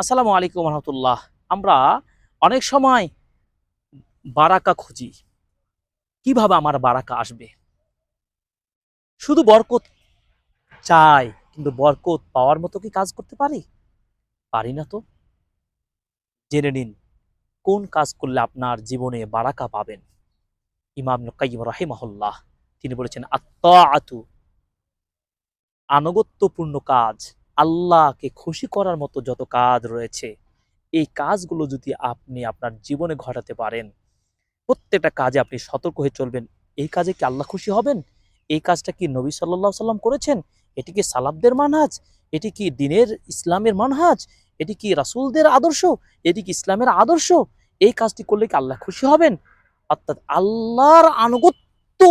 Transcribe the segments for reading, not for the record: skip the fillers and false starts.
আসসালামু আলাইকুম রহমতুল্লাহ। আমরা অনেক সময় বারাকা খুঁজি। কিভাবে আমার বারাকা আসবে? শুধু বরকত চাই, কিন্তু বরকত পাওয়ার মতো কি কাজ করতে পারি? পারি না তো। জেনে নিন কোন কাজ করলে আপনার জীবনে বারাকা পাবেন। ইমাম ইবনে কাইয়্যিম রাহিমাহুল্লাহ তিনি বলেছেন, আত-তাআতু, আনুগত্যপূর্ণ কাজ, আল্লাহকে খুশি করার মতো যত কাজ রয়েছে, এই কাজগুলো যদি আপনি আপনার জীবনে ঘটাতে পারেন, প্রত্যেকটা কাজে আপনি সতর্ক হয়ে চলবেন। এই কাজে কি আল্লাহ খুশি হবেন? এই কাজটা কি নবী সাল্লাল্লাহু আলাইহি সাল্লাম করেছেন? এটি কি সালাফদের মানহাজ? এটি কি দ্বীনের ইসলামের মানহাজ? এটি কি রাসূলদের আদর্শ? এটি কি ইসলামের আদর্শ? এই কাজটি করলে কি আল্লাহ খুশি হবেন? অর্থাৎ আল্লাহর আনুগত্য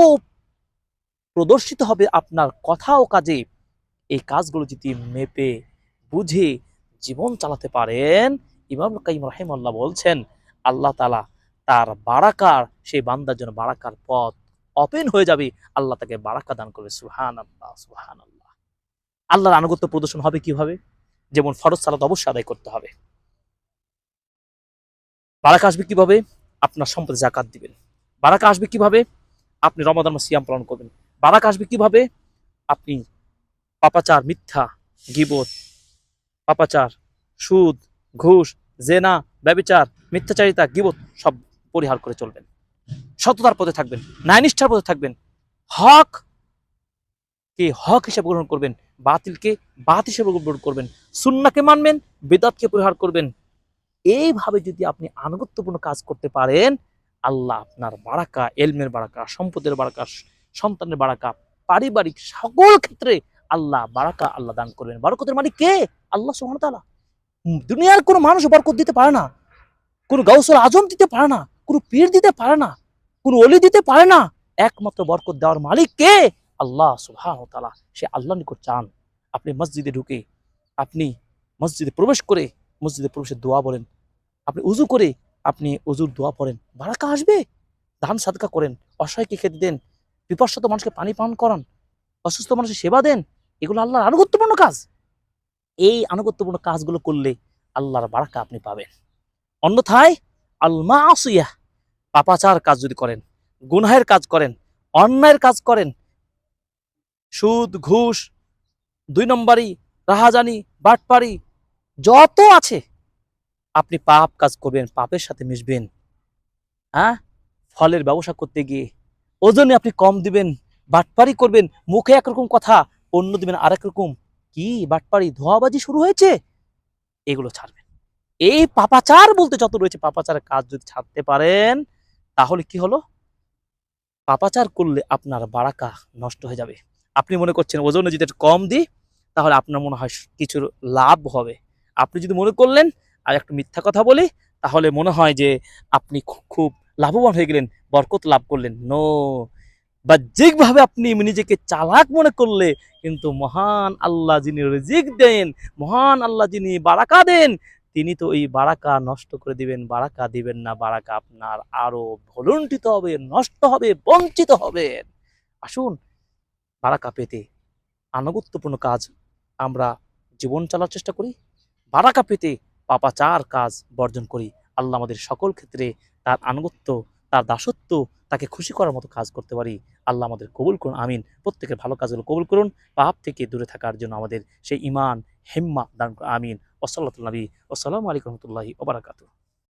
প্রদর্শিত হবে আপনার কথা ও কাজে। এই কাজগুলো যদি মেপে বুঝে জীবন চালাতে পারেন, ইমাম কাইয়্যিম রাহিমাহুল্লাহ বলছেন, আল্লাহ তাআলা তার বারাকার, সেই বান্দার জন্য বারাকার পথ ওপেন হয়ে যাবে। আল্লাহ তাকে বারাকা দান করবে। সুবহানাল্লাহ, সুবহানাল্লাহ। আল্লাহর আনুগত্য প্রদর্শন হবে কিভাবে? যেমন ফরজ সালাত অবশ্যই আদায় করতে হবে। বারাকা আসবে কিভাবে? আপনার সম্পদে যাকাত দিবেন। বারাকা আসবে কিভাবে? আপনি রমাদান মাস সিয়াম পালন করবেন। বারাকা আসবে কিভাবে? আপনি পাপাচার, মিথ্যা, গীবত, পাপাচার, সুদ, ঘুষ, জেনা, ব্যভিচার, মিথ্যাচারিতা, গীবত সব পরিহার করে চলবেন। সততার পথে থাকবেন, ন্যায়নিষ্ঠার পথে থাকবেন। হক কে হক হিসেবে গ্রহণ করবেন, বাতিলকে বাতিল হিসেবে গ্রহণ করবেন। সুন্নাহকে মানবেন, বিদআতকে পরিহার করবেন। এইভাবে যদি আপনি আনুগত্যপূর্ণ কাজ করতে পারেন, আল্লাহ আপনার বারাকা, ইলমের বারাকা, সম্পদের বারাকা, সন্তানের বারাকা, পারিবারিক সকল ক্ষেত্রে আল্লাহ বারাকা আল্লাহ দান করবেন। বরকতের মালিক কে? আল্লাহ সুবহানাহু ওয়া তাআলা। দুনিয়ার কোনো মানুষ বরকত দিতে পারে না, কোনো গাউসুল আজম দিতে পারে না, কোনো পীর দিতে পারে না, কোনো অলি দিতে পারে না। একমাত্র বরকত দেওয়ার মালিক কে? আল্লাহ সুবহানাহু ওয়া তাআলা। সে আল্লাহর নিকট চান। আপনি মসজিদে ঢুকে, আপনি মসজিদে প্রবেশ করে মসজিদে প্রবেশের দোয়া বলেন, আপনি উজু করে আপনি উজুর দোয়া পড়েন, বারাকা আসবে। দান সাদকা করেন, অসহায়কে খেতে দেন, বিপর্যস্ত মানুষকে পানি পান করান, অসুস্থ মানুষের সেবা দেন। এগুলো আল্লাহর আনুগত্যপূর্ণ কাজ। এই আনুগত্যপূর্ণ কাজগুলো করলে আল্লাহর বারাকা আপনি পাবেন। অন্যথায় আল মাসিয়াহ, পাপাচার কাজ যদি করেন, গুনাহের কাজ করেন, অন্যায়ের কাজ করেন, সুদ, ঘুষ, ২ নম্বরি, রাহাজানি, বাটপারি যত আছে, আপনি পাপ কাজ করবেন, পাপের সাথে মিশবেন। হ্যাঁ? ফলের ব্যবসা করতে গিয়ে ওজনে আপনি কম দিবেন, বাটপারি করবেন, মুখে একরকম কথা, অন্য দিবেন আরেক রকম। কি বাটপারি, ধোঁয়াবাজি শুরু হয়েছে? এগুলো ছাড়বেন। এই পাপাচার বলতে যত রয়েছে, পাপাচারের কাজ যদি ছাড়তে পারেন, তাহলে কি হলো? পাপাচার করলে আপনার বারাকা নষ্ট হয়ে যাবে। আপনি মনে করছেন ওজনে যদি একটু কম দিই, তাহলে আপনার মনে হয় কিছুর লাভ হবে। আপনি যদি মনে করলেন আর একটু মিথ্যা কথা বলি, তাহলে মনে হয় যে আপনি খুব লাভবান হয়ে গেলেন, বরকত লাভ করলেন। নো, বাহ্যিকভাবে আপনি নিজেকে চালাক মনে করলে, কিন্তু মহান আল্লাহ যিনি রিজিক দেন, মহান আল্লাহ যিনি বারাকা দেন, তিনি তো এই বারাকা নষ্ট করে দিবেন। বারাকা দিবেন না, বারাকা আপনার আরো ভলুণ্ঠিত হবে, নষ্ট হবে, বঞ্চিত হবেন। আসুন, বারাকা পেতে আনুগত্যপূর্ণ কাজ আমরা জীবন চালার চেষ্টা করি। বারাকা পেতে পাপাচার কাজ বর্জন করি। আল্লাহ আমাদের সকল ক্ষেত্রে তার আনুগত্য, তার দাসত্ব, তাকে খুশি করার মতো কাজ করতে পারি। আল্লাহ আমাদের কবুল করুন, আমিন। প্রত্যেকের ভালো কাজগুলো কবুল করুন। পাপ থেকে দূরে থাকার জন্য আমাদের সেই ঈমান, হিম্মা দান করুন, আমিন। ওয়া সাল্লাল্লাহু আলাইহি ওয়া সাল্লাম। আসসালামু আলাইকুম ওয়া রাহমাতুল্লাহি ওয়া বারাকাতুহু।